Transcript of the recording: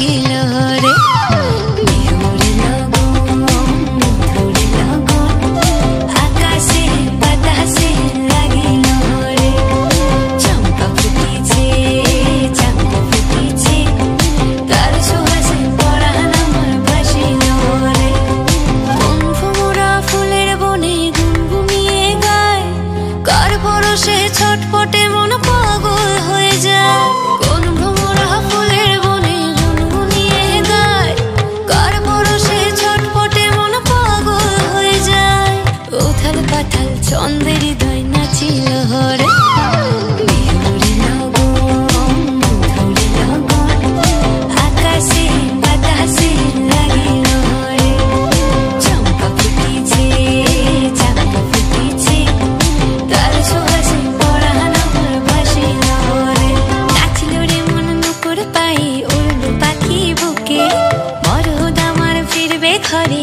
লাগিল রে ছটপটে মন পাগল হয়ে যায় কোন ভোমরা ফুলের বনে গুনগুনিয়ে গায় কার পরশে ছটপটে মন পাগল হয়ে যায় উথাল পাথাল ছন্দের হৃদয় নাচিল রে ঘরে